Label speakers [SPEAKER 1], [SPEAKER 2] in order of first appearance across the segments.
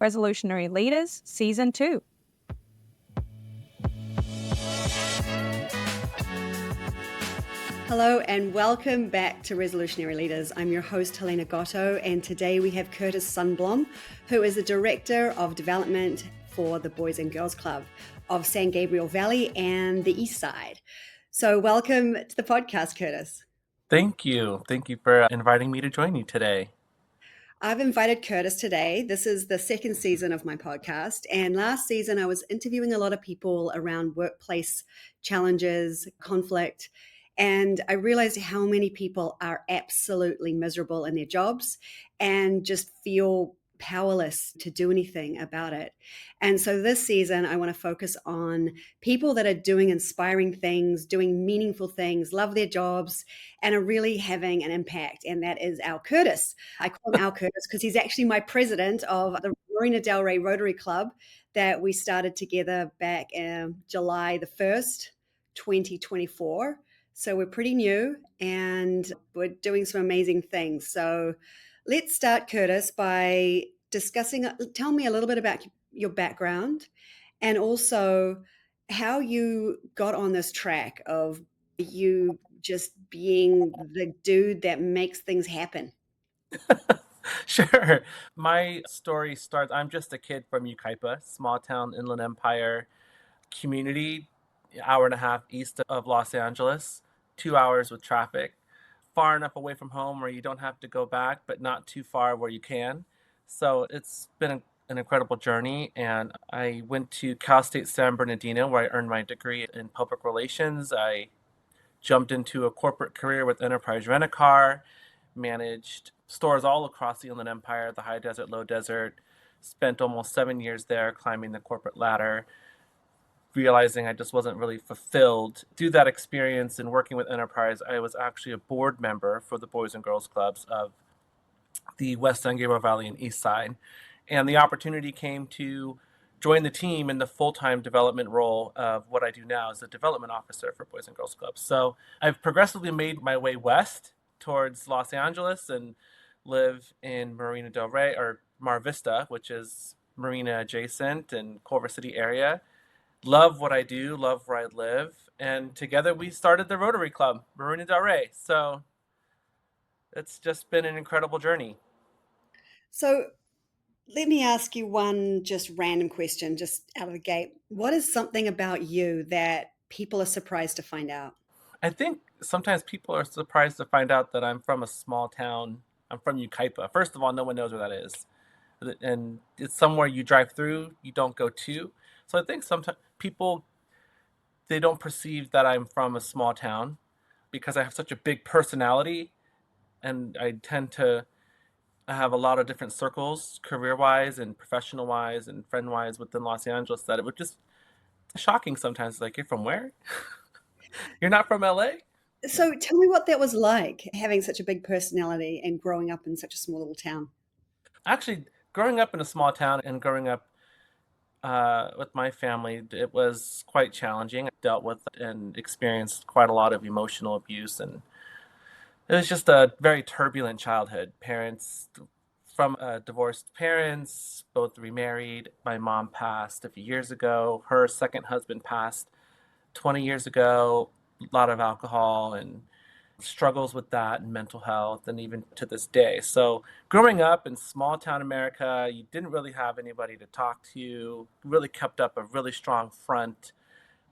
[SPEAKER 1] Resolutionary Leaders, Season 2.
[SPEAKER 2] Hello and welcome back to Resolutionary Leaders. I'm your host, Helena Gotto, and today we have Kurtis Sundblom, who is the Director of Development for the Boys and Girls Club of San Gabriel Valley and the East Side. So welcome to the podcast, Kurtis.
[SPEAKER 3] Thank you. Thank you for inviting me to join you today.
[SPEAKER 2] I've invited Kurtis today. This is the second season of my podcast. And last season, I was interviewing a lot of people around workplace challenges, conflict. And I realized how many people are absolutely miserable in their jobs and just feel powerless to do anything about it. And so this season, I want to focus on people that are doing inspiring things, doing meaningful things, love their jobs, and are really having an impact. And that is our Kurtis. I call him our Kurtis because he's actually my president of the Marina Del Rey Rotary Club that we started together back July the 1st, 2024. So we're pretty new and we're doing some amazing things. So let's start, Kurtis, by tell me a little bit about your background and also how you got on this track of you just being the dude that makes things happen.
[SPEAKER 3] Sure. My story starts, I'm just a kid from Yucaipa, small town Inland Empire community, hour and a half east of Los Angeles, 2 hours with traffic, far enough away from home where you don't have to go back, but not too far where you can. So it's been an incredible journey. And I went to Cal State San Bernardino, where I earned my degree in public relations. I jumped into a corporate career with Enterprise Rent-A-Car, managed stores all across the Inland Empire, the high desert, low desert, spent almost 7 years there climbing the corporate ladder, realizing I just wasn't really fulfilled. Through that experience and working with Enterprise, I was actually a board member for the Boys and Girls Clubs of the West San Gabriel Valley and East Side. And the opportunity came to join the team in the full-time development role of what I do now as a development officer for Boys and Girls Clubs. So I've progressively made my way west towards Los Angeles and live in Marina Del Rey, or Mar Vista, which is Marina adjacent and Culver City area. Love what I do, love where I live. And together we started the Rotary Club, Marina Del Rey. So it's just been an incredible journey.
[SPEAKER 2] So let me ask you one just random question, just out of the gate. What is something about you that people are surprised to find out?
[SPEAKER 3] I think sometimes people are surprised to find out that I'm from a small town. I'm from Yucaipa. First of all, no one knows where that is. And it's somewhere you drive through, you don't go to. So I think sometimes people, they don't perceive that I'm from a small town because I have such a big personality and I tend to have a lot of different circles, career-wise and professional-wise and friend-wise within Los Angeles, that it would just shocking sometimes. Like, you're from where? You're not from LA?
[SPEAKER 2] So tell me what that was like, having such a big personality and growing up in such a small little town.
[SPEAKER 3] Actually, growing up in a small town and growing up with my family, it was quite challenging. I dealt with and experienced quite a lot of emotional abuse, and it was just a very turbulent childhood. Parents from divorced parents, both remarried. My mom passed a few years ago. Her second husband passed 20 years ago. A lot of alcohol and struggles with that and mental health, and even to this day. So growing up in small town America, you didn't really have anybody to talk to, really kept up a really strong front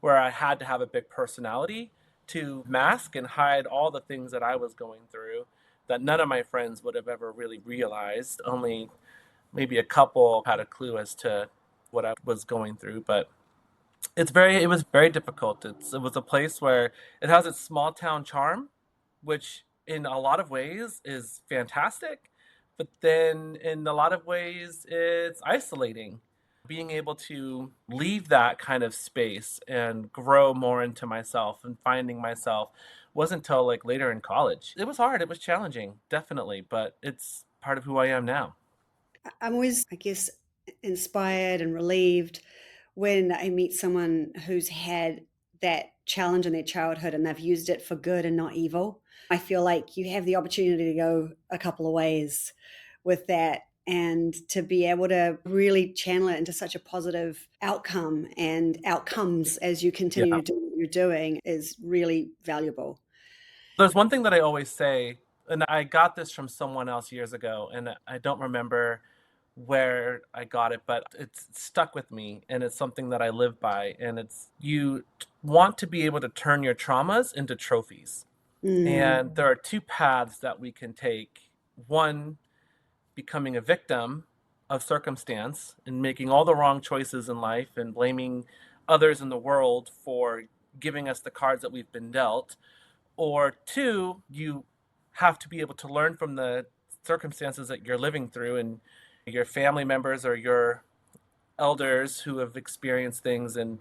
[SPEAKER 3] where I had to have a big personality to mask and hide all the things that I was going through that none of my friends would have ever really realized. Only maybe a couple had a clue as to what I was going through, but it was very difficult. It was a place where it has its small town charm, which in a lot of ways is fantastic, but then in a lot of ways it's isolating. Being able to leave that kind of space and grow more into myself and finding myself wasn't until like later in college. It was hard, it was challenging, definitely, but it's part of who I am now.
[SPEAKER 2] I'm always, I guess, inspired and relieved when I meet someone who's had that challenge in their childhood and they've used it for good and not evil. I feel like you have the opportunity to go a couple of ways with that and to be able to really channel it into such a positive outcome and outcomes as you continue
[SPEAKER 3] Yeah.
[SPEAKER 2] to do what you're doing is really valuable.
[SPEAKER 3] There's one thing that I always say, and I got this from someone else years ago, and I don't remember where I got it, but it's stuck with me, and it's something that I live by. And it's you want to be able to turn your traumas into trophies.
[SPEAKER 2] Mm,
[SPEAKER 3] And there are two paths that we can take. One, becoming a victim of circumstance and making all the wrong choices in life and blaming others in the world for giving us the cards that we've been dealt. Or two, you have to be able to learn from the circumstances that you're living through and your family members or your elders who have experienced things, and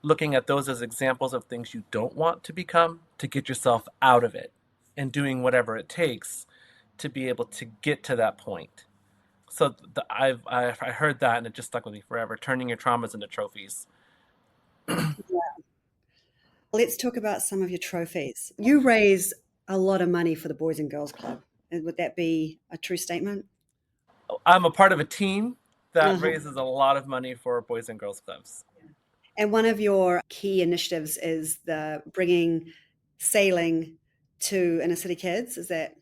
[SPEAKER 3] looking at those as examples of things you don't want to become, to get yourself out of it and doing whatever it takes to be able to get to that point. So I heard that and it just stuck with me forever. Turning your traumas into trophies.
[SPEAKER 2] let's talk about some of your trophies. You raise a lot of money for the Boys and Girls Club. Would that be a true statement?
[SPEAKER 3] I'm a part of a team that
[SPEAKER 2] Uh-huh.
[SPEAKER 3] raises a lot of money for Boys and Girls Clubs.
[SPEAKER 2] And one of your key initiatives is the bringing sailing to inner city kids. Is that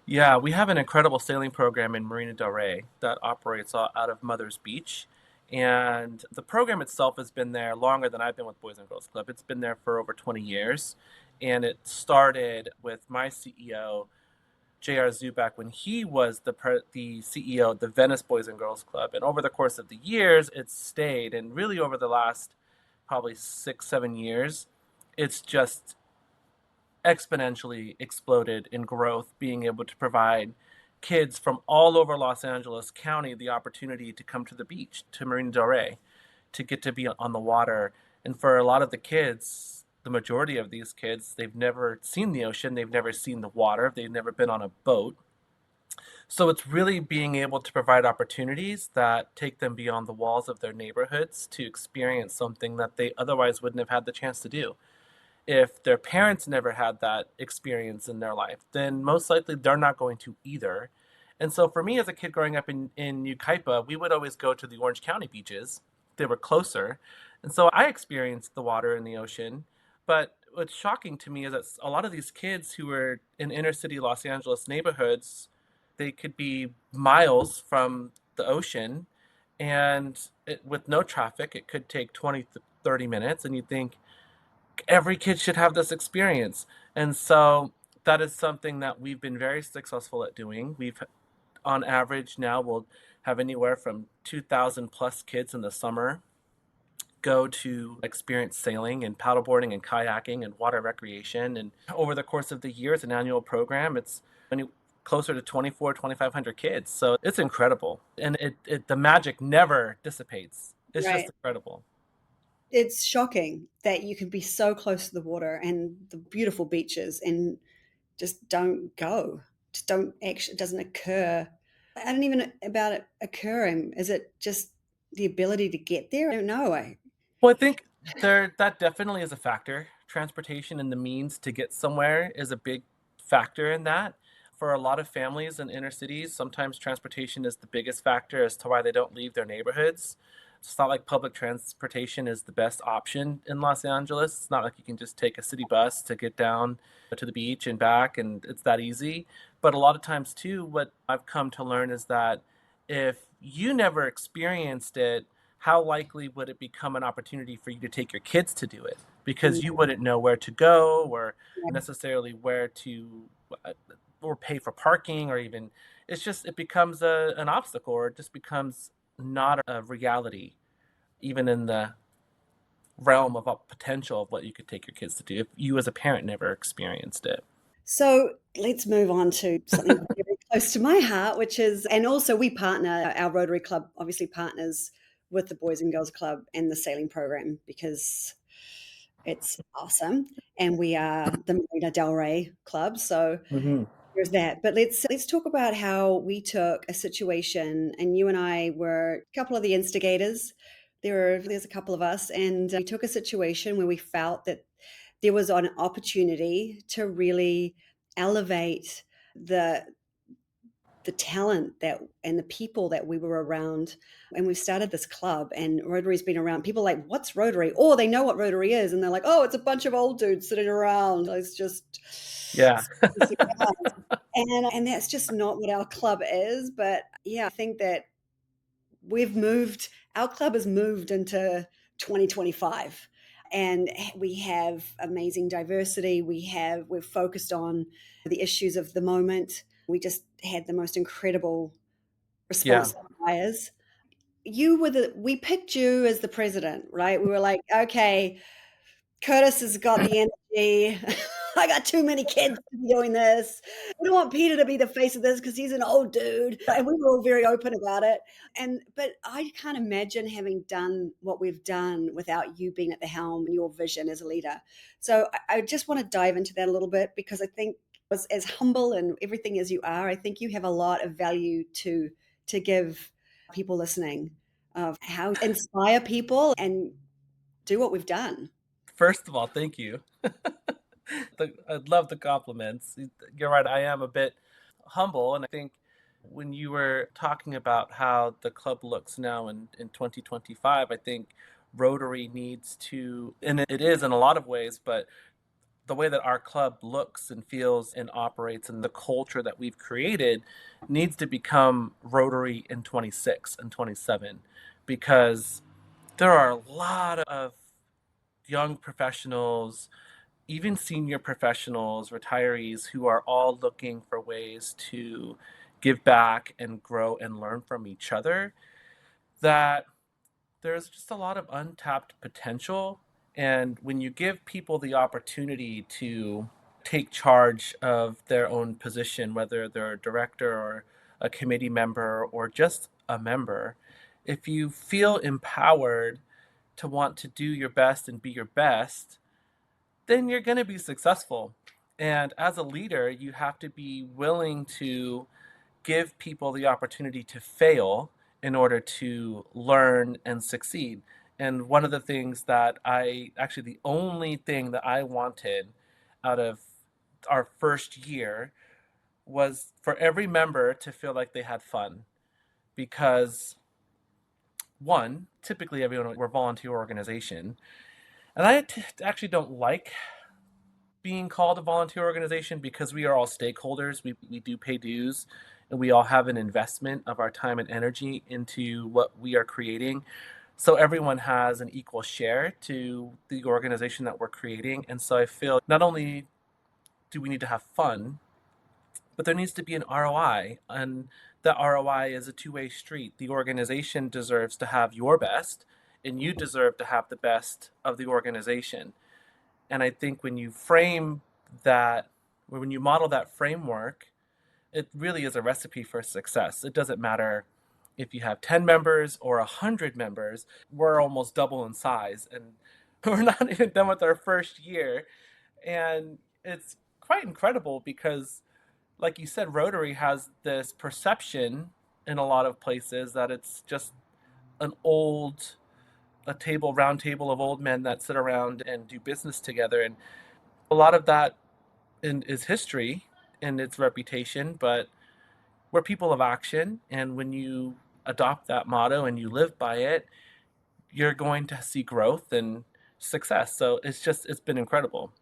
[SPEAKER 3] Yeah, we have an incredible sailing program in Marina Del Rey that operates out of Mother's Beach. And the program itself has been there longer than I've been with Boys and Girls Club. It's been there for over 20 years. And it started with my CEO, J.R. Zubak, when he was the CEO of the Venice Boys and Girls Club. And over the course of the years, it's stayed. And really over the last probably 6, 7 years, it's just exponentially exploded in growth, being able to provide kids from all over Los Angeles County the opportunity to come to the beach, to Marina Del Rey, to get to be on the water. And for a lot of the kids, the majority of these kids, they've never seen the ocean, they've never seen the water, they've never been on a boat. So it's really being able to provide opportunities that take them beyond the walls of their neighborhoods to experience something that they otherwise wouldn't have had the chance to do. If their parents never had that experience in their life, then most likely they're not going to either. And so for me as a kid growing up in Yucaipa, we would always go to the Orange County beaches. They were closer. And so I experienced the water and the ocean. But what's shocking to me is that a lot of these kids who were in inner city Los Angeles neighborhoods, they could be miles from the ocean. And with no traffic, it could take 20 to 30 minutes. And you think, every kid should have this experience. And so that is something that we've been very successful at doing. We've, on average, now we'll have anywhere from 2,000 plus kids in the summer go to experience sailing and paddleboarding and kayaking and water recreation. And over the course of the year, it's an annual program. It's closer to 2,500 kids. So it's incredible. And the magic never dissipates. It's just
[SPEAKER 2] right?
[SPEAKER 3] incredible.
[SPEAKER 2] It's shocking that you can be so close to the water and the beautiful beaches and just don't go. Just don't actually, it doesn't occur. I don't even about it occurring. Is it just the ability to get there? I don't know.
[SPEAKER 3] Well, I think that definitely is a factor. Transportation and the means to get somewhere is a big factor in that. For a lot of families in inner cities, sometimes transportation is the biggest factor as to why they don't leave their neighborhoods. It's not like public transportation is the best option in Los Angeles. It's not like you can just take a city bus to get down to the beach and back, and it's that easy. But a lot of times, too, what I've come to learn is that if you never experienced it, how likely would it become an opportunity for you to take your kids to do it? Because you wouldn't know where to go or necessarily where to uh, or pay for parking, or even it's just it becomes an obstacle, or it just becomes not a reality even in the realm of a potential of what you could take your kids to do if you as a parent never experienced it.
[SPEAKER 2] So let's move on to something very close to my heart, which is, and also we partner, our Rotary Club obviously partners with the Boys and Girls Club and the sailing program because it's awesome. And we are the Marina Del Rey Club. So
[SPEAKER 3] Mm-hmm.
[SPEAKER 2] there's that. But let's talk about how we took a situation, and you and I were a couple of the instigators. There's a couple of us, and we took a situation where we felt that there was an opportunity to really elevate the the talent that and the people that we were around. And we've started this club, and Rotary's been around. People are like, what's Rotary? Or they know what Rotary is, and they're like, oh, it's a bunch of old dudes sitting around. It's just
[SPEAKER 3] Yeah.
[SPEAKER 2] and that's just not what our club is. But yeah, I think that our club has moved into 2025, and we have amazing diversity. We're focused on the issues of the moment. We just had the most incredible
[SPEAKER 3] Yeah.
[SPEAKER 2] response from buyers. We picked you as the president, right? We were like, okay, Kurtis has got the energy. I got too many kids to be doing this. We don't want Peter to be the face of this because he's an old dude. And we were all very open about it. But I can't imagine having done what we've done without you being at the helm and your vision as a leader. So I just want to dive into that a little bit, because I think as humble and everything as you are, I think you have a lot of value to give people listening of how to inspire people and do what we've done.
[SPEAKER 3] First of all, thank you. I love the compliments. You're right. I am a bit humble. And I think when you were talking about how the club looks now in 2025, I think Rotary needs to, and it is in a lot of ways, but the way that our club looks and feels and operates and the culture that we've created needs to become Rotary in 26 and 27, because there are a lot of young professionals, even senior professionals, retirees, who are all looking for ways to give back and grow and learn from each other, that there's just a lot of untapped potential. And when you give people the opportunity to take charge of their own position, whether they're a director or a committee member or just a member, if you feel empowered to want to do your best and be your best, then you're going to be successful. And as a leader, you have to be willing to give people the opportunity to fail in order to learn and succeed. And one of the things that the only thing that I wanted out of our first year was for every member to feel like they had fun. Because, one, typically everyone, we're a volunteer organization. And actually don't like being called a volunteer organization, because we are all stakeholders. We do pay dues, and we all have an investment of our time and energy into what we are creating. So everyone has an equal share to the organization that we're creating. And so I feel not only do we need to have fun, but there needs to be an ROI. And that ROI is a two-way street. The organization deserves to have your best, and you deserve to have the best of the organization. And I think when you frame that, or when you model that framework, it really is a recipe for success. It doesn't matter if you have 10 members or 100 members. We're almost double in size, and we're not even done with our first year. And it's quite incredible because, like you said, Rotary has this perception in a lot of places that it's just an round table of old men that sit around and do business together. And a lot of that is history and its reputation, but we're people of action. And when you adopt that motto and you live by it, you're going to see growth and success. So it's been incredible.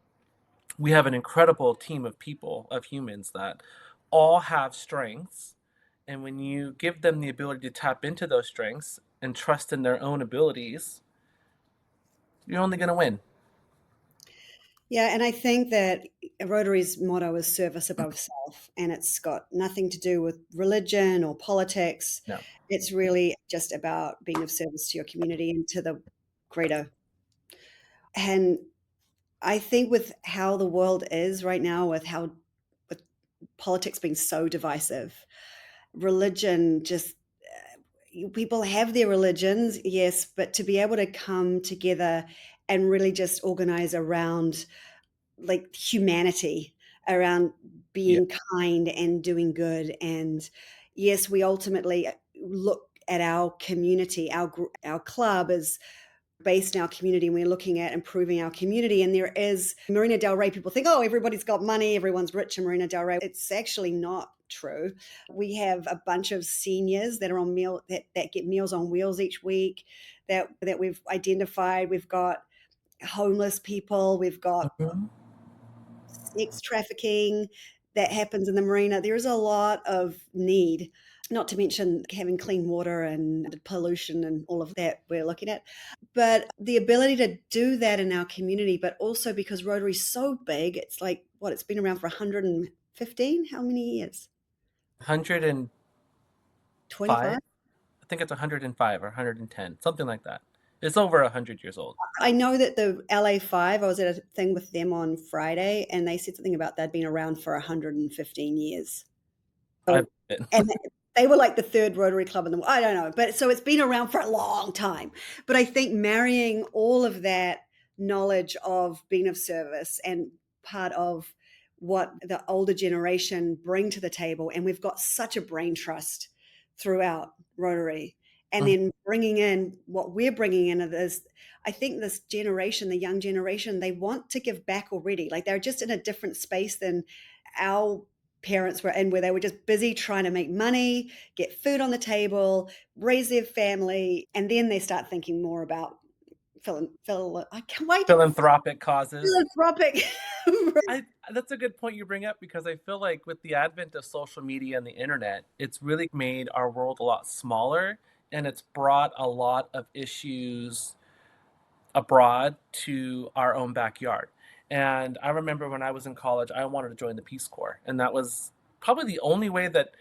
[SPEAKER 3] We have an incredible team of people, of humans, that all have strengths. And when you give them the ability to tap into those strengths and trust in their own abilities, you're only going to win.
[SPEAKER 2] Yeah, and I think that Rotary's motto is service above self, and it's got nothing to do with religion or politics.
[SPEAKER 3] No.
[SPEAKER 2] It's really just about being of service to your community and to the greater. And I think with how the world is right now, with politics being so divisive, religion just people have their religions, yes, but to be able to come together and really just organize around like humanity, around
[SPEAKER 3] Yeah.
[SPEAKER 2] being kind and doing good. And yes, we ultimately look at our community, our club is based in our community, and we're looking at improving our community. And there is Marina Del Rey. People think, oh, everybody's got money, everyone's rich in Marina Del Rey. It's actually not true. We have a bunch of seniors that are on that get Meals on Wheels each week that we've identified. We've got homeless people, we've got
[SPEAKER 3] Mhm.
[SPEAKER 2] sex trafficking that happens in the marina. There is a lot of need, not to mention having clean water and pollution and all of that we're looking at. But the ability to do that in our community, but also because Rotary's so big, it's like, what, it's been around for 115? How many years?
[SPEAKER 3] 105.
[SPEAKER 2] 25?
[SPEAKER 3] I think it's 105 or 110, something like that. It's over 100 years old.
[SPEAKER 2] I know that the LA5, I was at a thing with them on Friday, and they said something about that being around for 115 years.
[SPEAKER 3] I've
[SPEAKER 2] So,
[SPEAKER 3] been.
[SPEAKER 2] and they were like the third Rotary Club in the world. I don't know, but so it's been around for a long time. But I think marrying all of that knowledge of being of service and part of what the older generation bring to the table, and we've got such a brain trust throughout Rotary, and then bringing in what we're bringing in is, I think this generation, the young generation, they want to give back already. Like they're just in a different space than our parents were in, where they were just busy trying to make money, get food on the table, raise their family, and then they start thinking more about
[SPEAKER 3] Philanthropic causes.
[SPEAKER 2] philanthropic.
[SPEAKER 3] That's a good point you bring up, because I feel like with the advent of social media and the internet, it's really made our world a lot smaller, and it's brought a lot of issues abroad to our own backyard. And I remember when I was in college, I wanted to join the Peace Corps. And that was probably the only way that,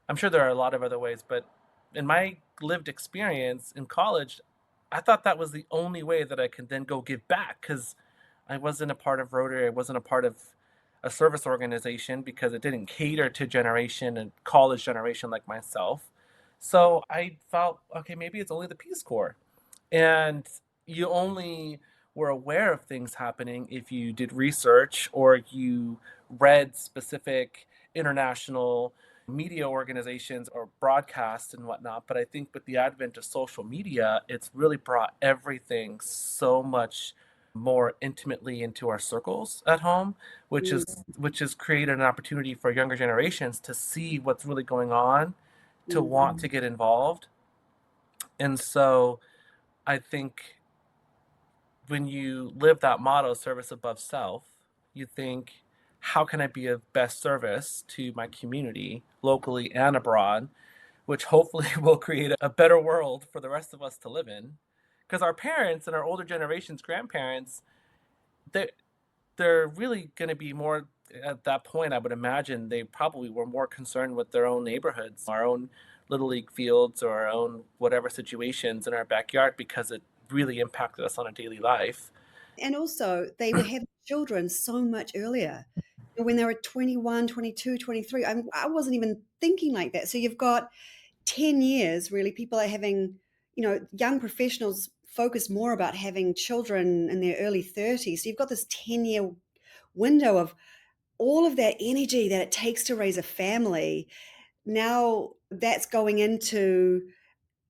[SPEAKER 3] I'm sure there are a lot of other ways, but in my lived experience in college, I thought that was the only way that I could then go give back, because I wasn't a part of Rotary. I wasn't a part of a service organization because it didn't cater to generation and college generation like myself. So I felt, okay, maybe it's only the Peace Corps. And you only were aware of things happening if you did research or you read specific international media organizations or broadcasts and whatnot. But I think with the advent of social media, it's really brought everything so much more intimately into our circles at home, which has created an opportunity for younger generations to see what's really going on, to want to get involved. And so I think when you live that motto, service above self, you think, how can I be of best service to my community, locally and abroad, which hopefully will create a better world for the rest of us to live in? Because our parents and our older generations, grandparents, they they're really going to be more at that point. I would imagine they probably were more concerned with their own neighborhoods, our own little league fields, or our own whatever situations in our backyard, because it really impacted us on a daily life.
[SPEAKER 2] And also, they were having children so much earlier. When they were 21, 22, 23, I wasn't even thinking like that. So you've got 10 years, really, people are having, young professionals focus more about having children in their early 30s. So you've got this 10-year window of all of that energy that it takes to raise a family. Now that's going into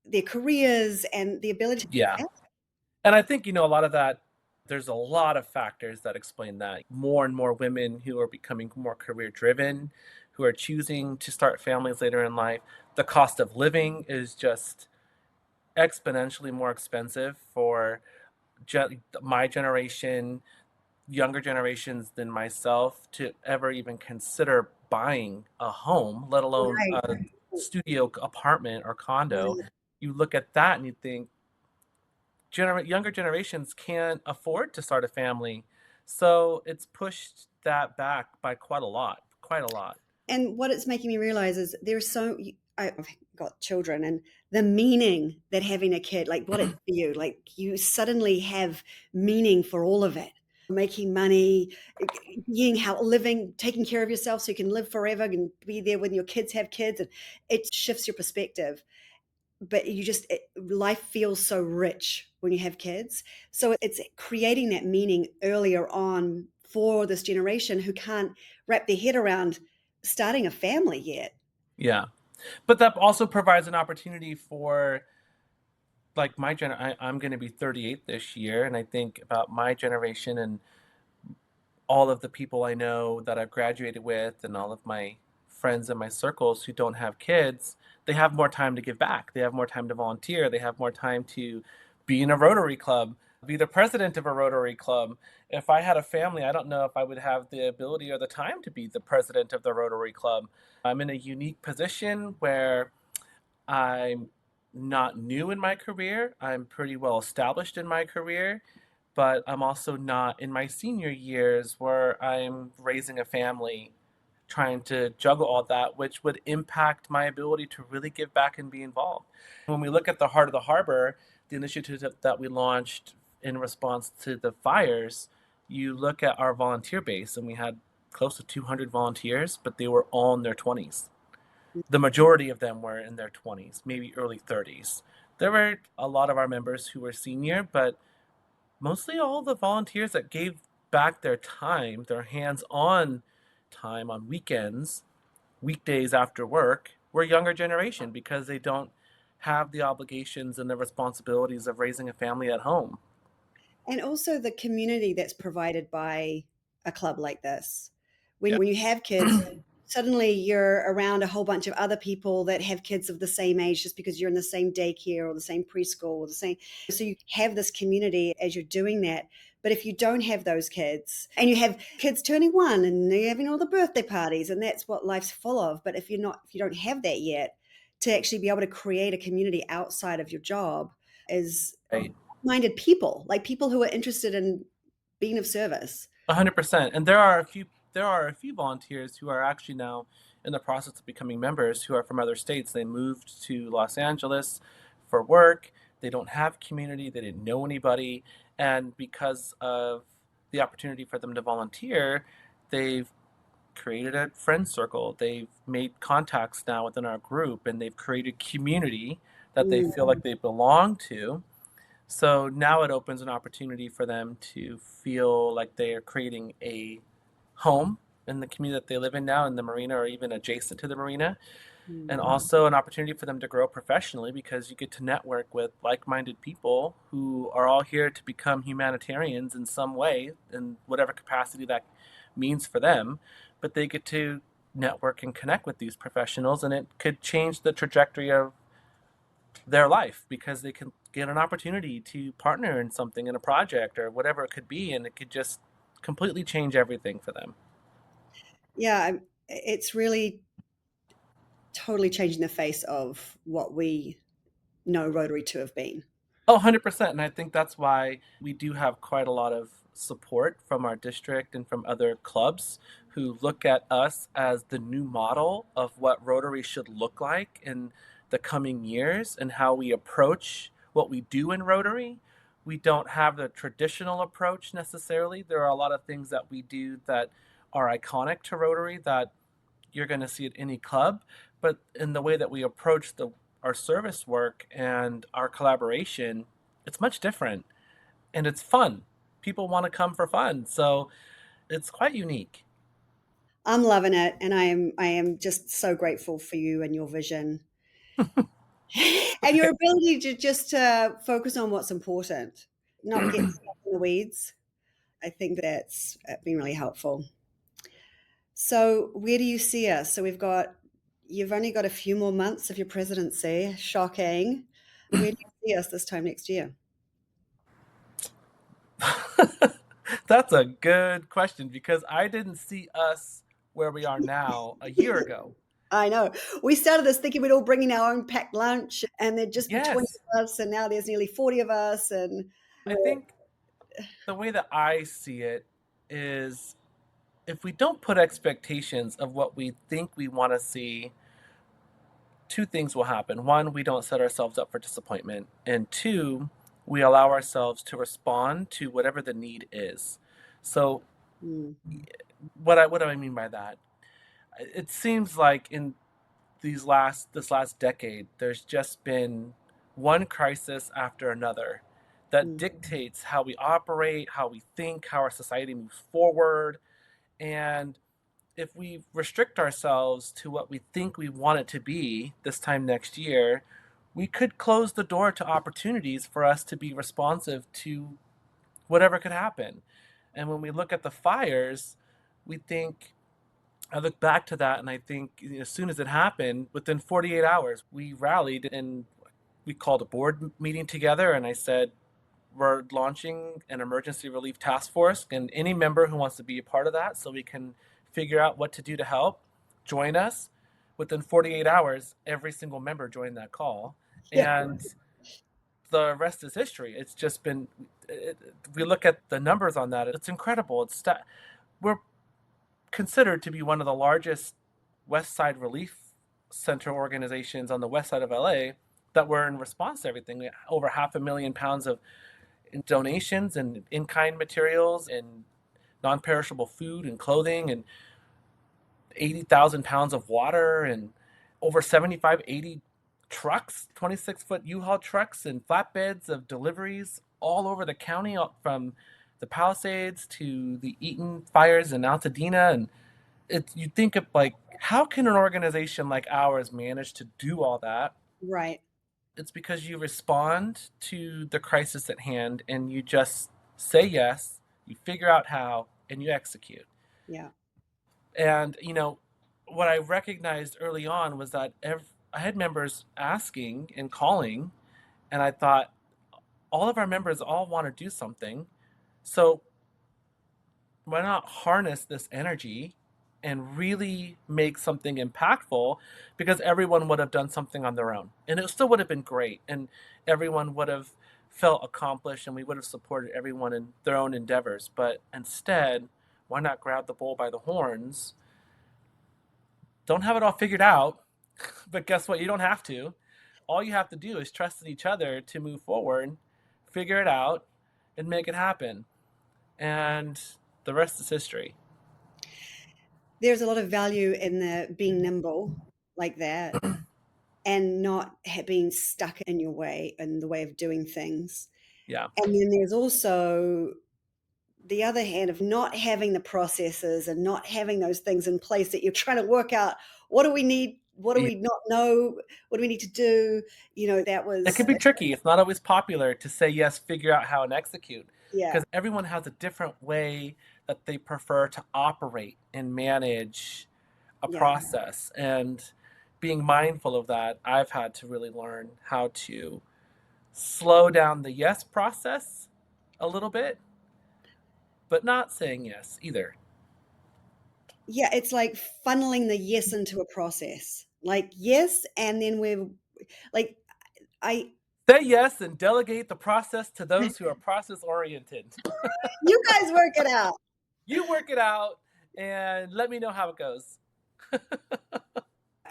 [SPEAKER 2] their careers and the ability to
[SPEAKER 3] Yeah. And I think, a lot of that, there's a lot of factors that explain that. More and more women who are becoming more career driven, who are choosing to start families later in life. The cost of living is just exponentially more expensive for my generation, younger generations than myself, to ever even consider buying a home, let alone
[SPEAKER 2] right.
[SPEAKER 3] a studio apartment or condo. You look at that and you think, younger generations can't afford to start a family. So it's pushed that back by quite a lot, quite a lot.
[SPEAKER 2] And what it's making me realize is I've got children, and the meaning that having a kid, like what it for you, like you suddenly have meaning for all of it. Making money, being how living, taking care of yourself so you can live forever and be there when your kids have kids, and it shifts your perspective. But life feels so rich when you have kids. So it's creating that meaning earlier on for this generation who can't wrap their head around starting a family yet.
[SPEAKER 3] Yeah. But that also provides an opportunity for, like, I'm going to be 38 this year, and I think about my generation and all of the people I know that I've graduated with, and all of my friends in my circles who don't have kids, they have more time to give back. They have more time to volunteer. They have more time to be in a Rotary club, be the president of a Rotary club. If I had a family, I don't know if I would have the ability or the time to be the president of the Rotary club. I'm in a unique position where I'm not new in my career. I'm pretty well established in my career, but I'm also not in my senior years where I'm raising a family, trying to juggle all that, which would impact my ability to really give back and be involved. When we look at the Heart of the Harbor, the initiative that we launched in response to the fires, you look at our volunteer base, and we had close to 200 volunteers, but they were all in their 20s. The majority of them were in their 20s, maybe early 30s. There were a lot of our members who were senior, but mostly all the volunteers that gave back their time, their hands-on time on weekends, weekdays after work, were younger generation because they don't have the obligations and the responsibilities of raising a family at home.
[SPEAKER 2] And also the community that's provided by a club like this.
[SPEAKER 3] Yeah.
[SPEAKER 2] When you have kids, suddenly you're around a whole bunch of other people that have kids of the same age just because you're in the same daycare or the same preschool or the same. So you have this community as you're doing that. But if you don't have those kids and you have kids turning one and you're having all the birthday parties, and that's what life's full of. But if you don't have that yet, to actually be able to create a community outside of your job is
[SPEAKER 3] Right.
[SPEAKER 2] minded people, like people who are interested in being of service.
[SPEAKER 3] 100%. And there are a few volunteers who are actually now in the process of becoming members who are from other states. They moved to Los Angeles for work. They don't have community. They didn't know anybody. And because of the opportunity for them to volunteer, they've created a friend circle. They've made contacts now within our group, and they've created community that they feel like they belong to. So now it opens an opportunity for them to feel like they are creating a home in the community that they live in now, in the Marina or even adjacent to the Marina. And also an opportunity for them to grow professionally because you get to network with like-minded people who are all here to become humanitarians in some way, in whatever capacity that means for them. But they get to network and connect with these professionals, and it could change the trajectory of their life because they can get an opportunity to partner in something, in a project or whatever it could be, and it could just completely change everything for them.
[SPEAKER 2] Yeah, it's really totally changing the face of what we know Rotary to have been.
[SPEAKER 3] Oh, 100%. And I think that's why we do have quite a lot of support from our district and from other clubs who look at us as the new model of what Rotary should look like in the coming years and how we approach what we do in Rotary. We don't have the traditional approach necessarily. There are a lot of things that we do that are iconic to Rotary that you're going to see at any club, but in the way that we approach our service work and our collaboration, it's much different and it's fun. People want to come for fun, so it's quite unique.
[SPEAKER 2] I'm loving it, and I am just so grateful for you and your vision and your ability to just focus on what's important, not get stuck in the weeds. I think that's been really helpful. So where do you see us? So you've only got a few more months of your presidency. Shocking. Where do you see us this time next year?
[SPEAKER 3] That's a good question because I didn't see us where we are now a year ago.
[SPEAKER 2] I know. We started this thinking we'd all bring in our own packed lunch and there'd just be 20
[SPEAKER 3] Yes,
[SPEAKER 2] of us, and now there's nearly 40 of us. And
[SPEAKER 3] I think the way that I see it is if we don't put expectations of what we think we want to see, two things will happen. One, we don't set ourselves up for disappointment. And two, we allow ourselves to respond to whatever the need is. So
[SPEAKER 2] mm,
[SPEAKER 3] what do I mean by that? It seems like in this last decade, there's just been one crisis after another that
[SPEAKER 2] mm,
[SPEAKER 3] dictates how we operate, how we think, how our society moves forward. And if we restrict ourselves to what we think we want it to be this time next year, we could close the door to opportunities for us to be responsive to whatever could happen. And when we look at the fires, we think I look back to that and I think as soon as it happened, within 48 hours, we rallied and we called a board meeting together. And I said, we're launching an emergency relief task force, and any member who wants to be a part of that so we can figure out what to do to help, join us. Within 48 hours, every single member joined that call.
[SPEAKER 2] Yeah.
[SPEAKER 3] And the rest is history. It's just been, we look at the numbers on that, it's incredible. We're considered to be one of the largest West Side Relief Center organizations on the west side of LA that were in response to everything. Over 500,000 pounds of donations and in-kind materials and non-perishable food and clothing and 80,000 pounds of water and over 75, 80 trucks, 26-foot U-Haul trucks and flatbeds of deliveries all over the county, from the Palisades to the Eaton fires in Altadena. And you think of like, how can an organization like ours manage to do all that?
[SPEAKER 2] Right.
[SPEAKER 3] It's because you respond to the crisis at hand and you just say yes, you figure out how, and you execute.
[SPEAKER 2] Yeah.
[SPEAKER 3] And, what I recognized early on was that I had members asking and calling, and I thought, all of our members all want to do something. So why not harness this energy and really make something impactful, because everyone would have done something on their own and it still would have been great and everyone would have felt accomplished and we would have supported everyone in their own endeavors. But instead, why not grab the bull by the horns? Don't have it all figured out, but guess what? You don't have to. All you have to do is trust in each other to move forward, figure it out, and make it happen. And the rest is history.
[SPEAKER 2] There's a lot of value in the being nimble like that and not being stuck in your way and the way of doing things.
[SPEAKER 3] Yeah.
[SPEAKER 2] And then there's also the other hand of not having the processes and not having those things in place that you're trying to work out. What do we need? What do we not know? What do we need to do? That was.
[SPEAKER 3] It can be tricky. It's not always popular to say yes, figure out how, and execute.
[SPEAKER 2] Yeah.
[SPEAKER 3] Because everyone has a different way that they prefer to operate and manage a process. And being mindful of that, I've had to really learn how to slow down the yes process a little bit, but not saying yes either.
[SPEAKER 2] Yeah, it's like funneling the yes into a process. Like, yes, and then we're like,
[SPEAKER 3] Say yes and delegate the process to those who are process oriented.
[SPEAKER 2] You guys work it out.
[SPEAKER 3] You work it out and let me know how it goes.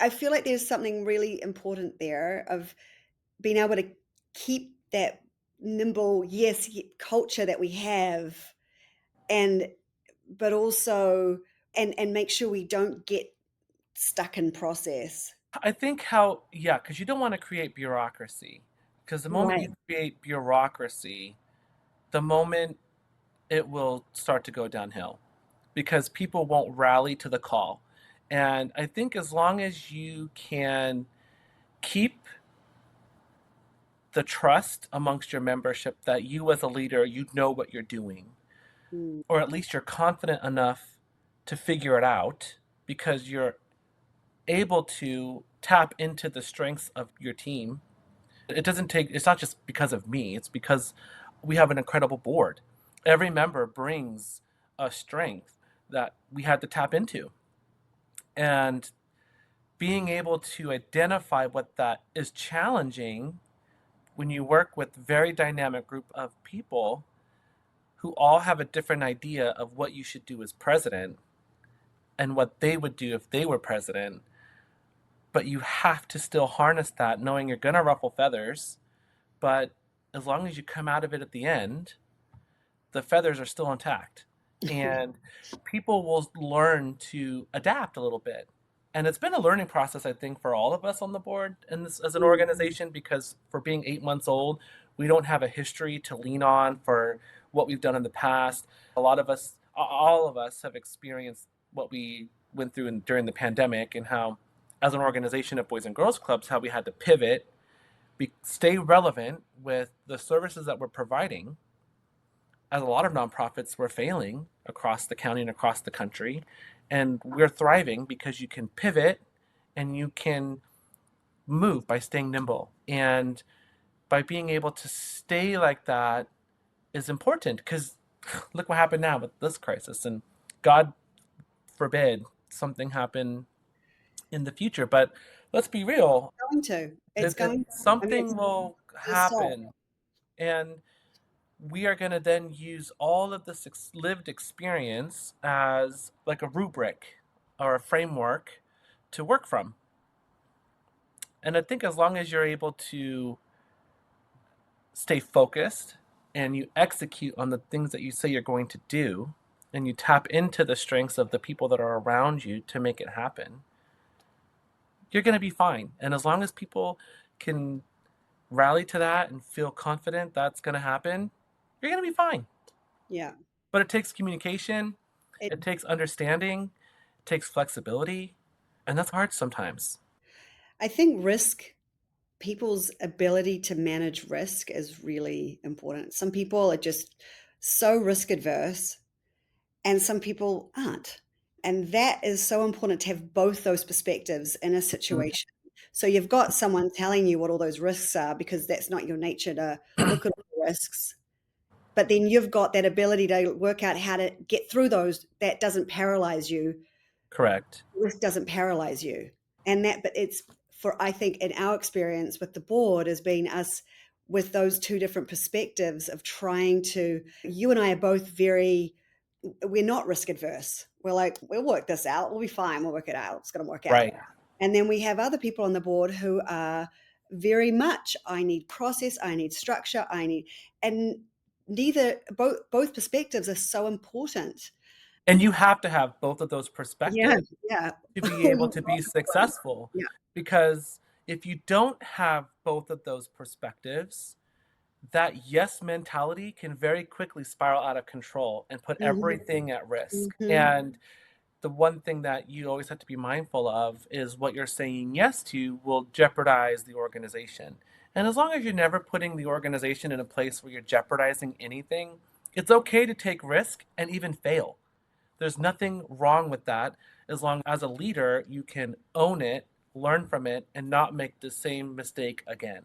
[SPEAKER 2] I feel like there's something really important there of being able to keep that nimble yes culture that we have, but also and make sure we don't get stuck in process.
[SPEAKER 3] I think because you don't want to create bureaucracy. Because the moment you create bureaucracy, the moment it will start to go downhill, because people won't rally to the call. And I think as long as you can keep the trust amongst your membership that you as a leader, you know what you're doing, or at least you're confident enough to figure it out because you're able to tap into the strengths of your team. It's not just because of me, it's because we have an incredible board. Every member brings a strength that we had to tap into. And being able to identify what that is challenging when you work with a very dynamic group of people who all have a different idea of what you should do as president and what they would do if they were president. But you have to still harness that, knowing you're going to ruffle feathers. But as long as you come out of it at the end, the feathers are still intact. And people will learn to adapt a little bit. And it's been a learning process, I think, for all of us on the board and as an organization, because for being 8 months old, we don't have a history to lean on for what we've done in the past. All of us have experienced what we went through during the pandemic, and how, as an organization of Boys and Girls Clubs, how we had to pivot, stay relevant with the services that we're providing, as a lot of nonprofits were failing across the county and across the country. And we're thriving because you can pivot and you can move by staying nimble. And by being able to stay like that is important, because look what happened now with this crisis. And God forbid something happen in the future. But let's be real,
[SPEAKER 2] Going to. It's going to. I mean,
[SPEAKER 3] something
[SPEAKER 2] it's
[SPEAKER 3] will
[SPEAKER 2] just so.
[SPEAKER 3] happen. And we are going to then use all of this lived experience as like a rubric or a framework to work from. And I think as long as you're able to stay focused and you execute on the things that you say you're going to do, and you tap into the strengths of the people that are around you to make it happen, you're going to be fine. And as long as people can rally to that and feel confident that's going to happen, you're going to be fine.
[SPEAKER 2] Yeah.
[SPEAKER 3] But it takes communication,
[SPEAKER 2] It,
[SPEAKER 3] it takes understanding, it takes flexibility, and that's hard sometimes.
[SPEAKER 2] I think people's ability to manage risk is really important. Some people are just so risk adverse, and some people aren't. And that is so important to have both those perspectives in a situation. So you've got someone telling you what all those risks are, because that's not your nature to look at all the risks. But then you've got that ability to work out how to get through those. That doesn't paralyze you.
[SPEAKER 3] Correct.
[SPEAKER 2] Risk doesn't paralyze you. But it's for, I think, in our experience with the board, has been us with those two different perspectives of trying to, you and I are both we're not risk adverse. We're like, we'll work this out. We'll be fine. We'll work it out. It's going to work out.
[SPEAKER 3] Right.
[SPEAKER 2] And then we have other people on the board who are very much, I need process, I need structure, and both perspectives are so important.
[SPEAKER 3] And you have to have both of those
[SPEAKER 2] Yeah,
[SPEAKER 3] perspectives
[SPEAKER 2] yeah.
[SPEAKER 3] to be able to be successful.
[SPEAKER 2] Yeah.
[SPEAKER 3] Because if you don't have both of those perspectives, that yes mentality can very quickly spiral out of control and put
[SPEAKER 2] Mhm,
[SPEAKER 3] everything at risk.
[SPEAKER 2] mhm.
[SPEAKER 3] And the one thing that you always have to be mindful of is what you're saying yes to will jeopardize the organization. And as long as you're never putting the organization in a place where you're jeopardizing anything, it's okay to take risk and even fail. There's nothing wrong with that, as long as a leader you can own it, learn from it, and not make the same mistake again.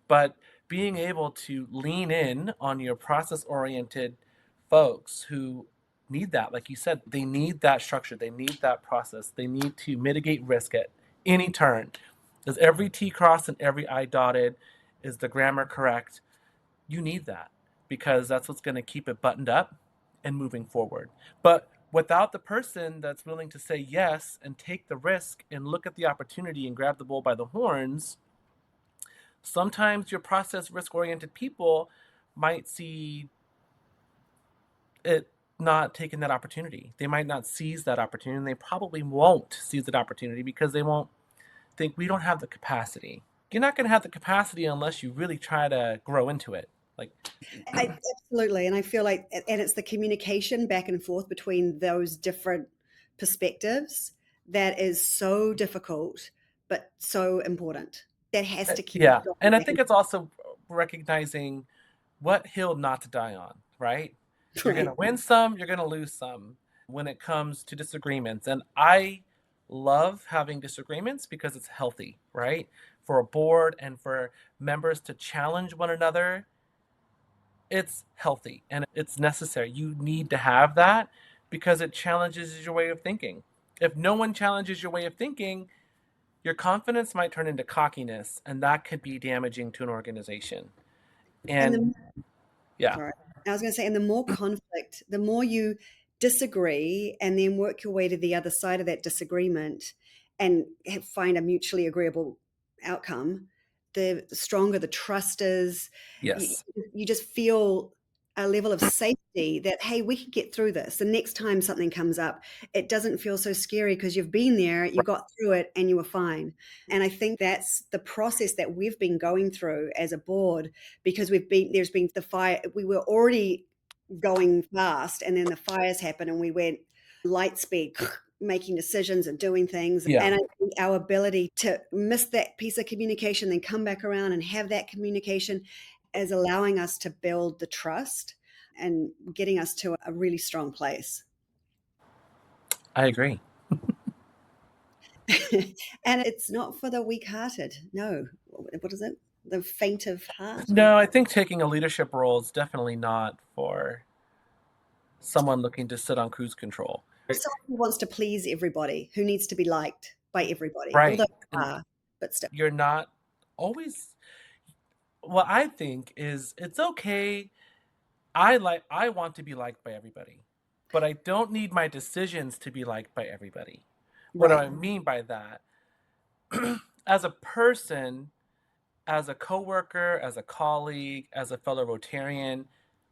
[SPEAKER 3] But being able to lean in on your process oriented folks who need that, like you said, they need that structure, they need that process, they need to mitigate risk at any turn. Is every T crossed and every I dotted? Is the grammar correct? You need that, because that's what's going to keep it buttoned up and moving forward. But without the person that's willing to say yes and take the risk and look at the opportunity and grab the bull by the horns, sometimes your process risk oriented people might see it not taking that opportunity. They might not seize that opportunity, and they probably won't seize that opportunity because they won't think we don't have the capacity. You're not going to have the capacity unless you really try to grow into it. Like,
[SPEAKER 2] Absolutely. And I feel like, and it's the communication back and forth between those different perspectives that is so difficult, but so important. That has to keep
[SPEAKER 3] yeah.
[SPEAKER 2] going
[SPEAKER 3] And I
[SPEAKER 2] back
[SPEAKER 3] think
[SPEAKER 2] and
[SPEAKER 3] it's also recognizing what hill not to die on, right?
[SPEAKER 2] forth.
[SPEAKER 3] You're going to
[SPEAKER 2] Right.
[SPEAKER 3] win some, you're going to lose some when it comes to disagreements. And I love having disagreements because it's healthy, right? For a board and for members to challenge one another, it's healthy and it's necessary. You need to have that because it challenges your way of thinking. If no one challenges your way of thinking, your confidence might turn into cockiness, and that could be damaging to an organization.
[SPEAKER 2] And
[SPEAKER 3] And
[SPEAKER 2] the
[SPEAKER 3] yeah,
[SPEAKER 2] Sorry. I was going to say, and the more conflict, the more you disagree and then work your way to the other side of that disagreement and find a mutually agreeable outcome, the stronger the trust is. You,
[SPEAKER 3] yes,
[SPEAKER 2] you just feel a level of safety that, hey, we can get through this. The next time something comes up, it doesn't feel so scary because you've been there, you
[SPEAKER 3] right.
[SPEAKER 2] got through it, and you were fine. And I think that's the process that we've been going through as a board, because there's been the fire. We were already going fast, and then the fires happened and we went light speed, making decisions and doing things.
[SPEAKER 3] Yeah,
[SPEAKER 2] And I think our ability to miss that piece of communication, then come back around and have that communication, is allowing us to build the trust and getting us to a really strong place.
[SPEAKER 3] I agree.
[SPEAKER 2] And it's not for the weak-hearted. No. What is it? The faint of heart?
[SPEAKER 3] No, I think taking a leadership role is definitely not for someone looking to sit on cruise control.
[SPEAKER 2] Someone who wants to please everybody, who needs to be liked by everybody, although
[SPEAKER 3] Right.
[SPEAKER 2] they
[SPEAKER 3] And
[SPEAKER 2] are, but still.
[SPEAKER 3] you're not always, what I think is it's okay. I want to be liked by everybody, but I don't need my decisions to be liked by everybody. What do
[SPEAKER 2] Right.
[SPEAKER 3] I mean by that? As a person, as a coworker, as a colleague, as a fellow Rotarian,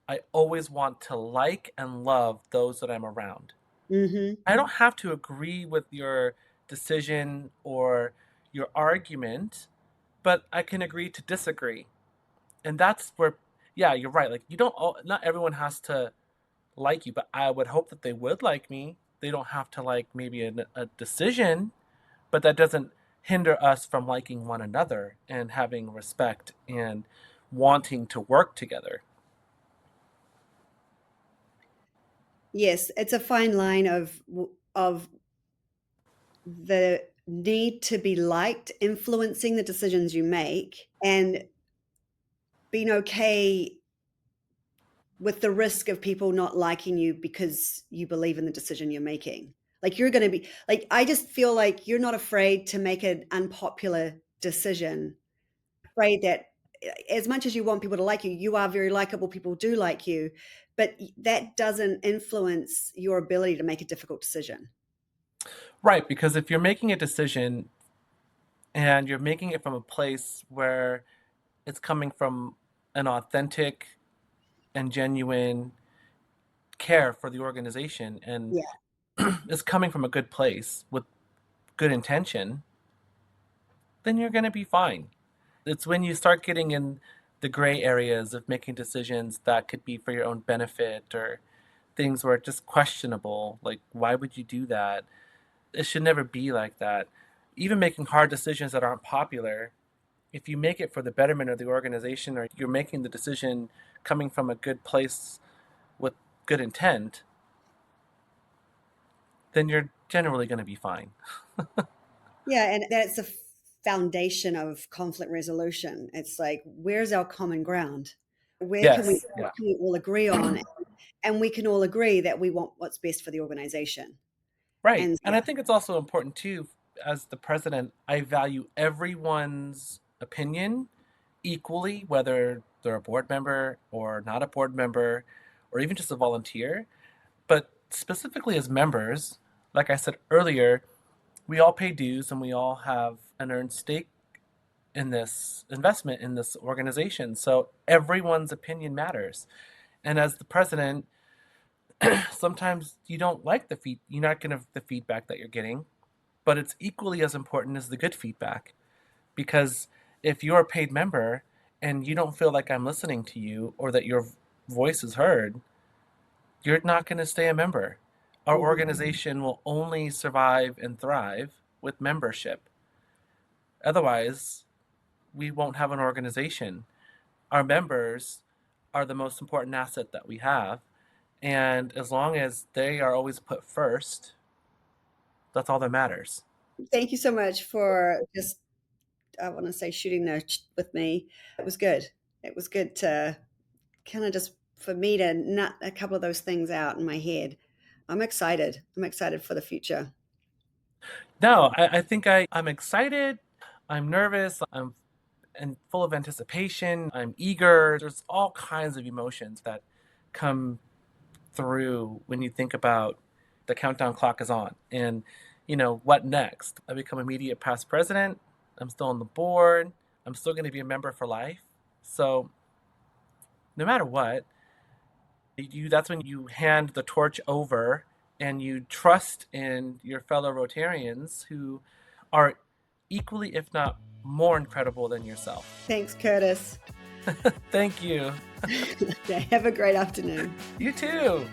[SPEAKER 3] I always want to like and love those that I'm around.
[SPEAKER 2] Mm-hmm.
[SPEAKER 3] I don't have to agree with your decision or your argument, but I can agree to disagree. And that's where, yeah, you're right. Like, you don't, not everyone has to like you, but I would hope that they would like me. They don't have to like maybe a decision, but that doesn't hinder us from liking one another and having respect and wanting to work together.
[SPEAKER 2] Yes, it's a fine line of the need to be liked influencing the decisions you make, and being okay with the risk of people not liking you because you believe in the decision you're making. Like, you're going to be like, I just feel like you're not afraid to make an unpopular decision, afraid that as much as you want people to like you, you are very likable. People do like you, but that doesn't influence your ability to make a difficult decision.
[SPEAKER 3] Right, because if you're making a decision and you're making it from a place where it's coming from an authentic and genuine care for the organization and
[SPEAKER 2] Yeah.
[SPEAKER 3] it's coming from a good place with good intention, then you're going to be fine. It's when you start getting in the gray areas of making decisions that could be for your own benefit or things where it's just questionable, like, why would you do that? It should never be like that. Even making hard decisions that aren't popular, if you make it for the betterment of the organization or you're making the decision coming from a good place with good intent, then you're generally going to be fine.
[SPEAKER 2] Yeah, and that's the foundation of conflict resolution. It's like, where's our common ground? Where can we,
[SPEAKER 3] Yes, yeah.
[SPEAKER 2] what can we all agree on? And we can all agree that we want what's best for the organization.
[SPEAKER 3] Right.
[SPEAKER 2] And
[SPEAKER 3] And I
[SPEAKER 2] yeah,
[SPEAKER 3] think it's also important too, as the president, I value everyone's opinion equally, whether they're a board member or not a board member, or even just a volunteer. But specifically as members, like I said earlier, we all pay dues and we all have an earned stake in this investment in this organization. So everyone's opinion matters. And as the president, sometimes you don't like you're not going to the feedback that you're getting, but it's equally as important as the good feedback. Because if you're a paid member and you don't feel like I'm listening to you or that your voice is heard, you're not going to stay a member. Our
[SPEAKER 2] mhm.
[SPEAKER 3] organization will only survive and thrive with membership. Otherwise, we won't have an organization. Our members are the most important asset that we have. And as long as they are always put first, that's all that matters.
[SPEAKER 2] Thank you so much for just, I want to say, shooting with me. It was good. It was good to kind of just for me to nut a couple of those things out in my head. I'm excited. I'm excited for the future.
[SPEAKER 3] No, I think I'm excited. I'm nervous. I'm and full of anticipation. I'm eager. There's all kinds of emotions that come through when you think about the countdown clock is on. And, what next? I become immediate past president. I'm still on the board. I'm still going to be a member for life. So no matter what, that's when you hand the torch over and you trust in your fellow Rotarians who are equally, if not more incredible than yourself.
[SPEAKER 2] Thanks, Kurtis.
[SPEAKER 3] Thank you.
[SPEAKER 2] Yeah, have a great afternoon.
[SPEAKER 3] You too.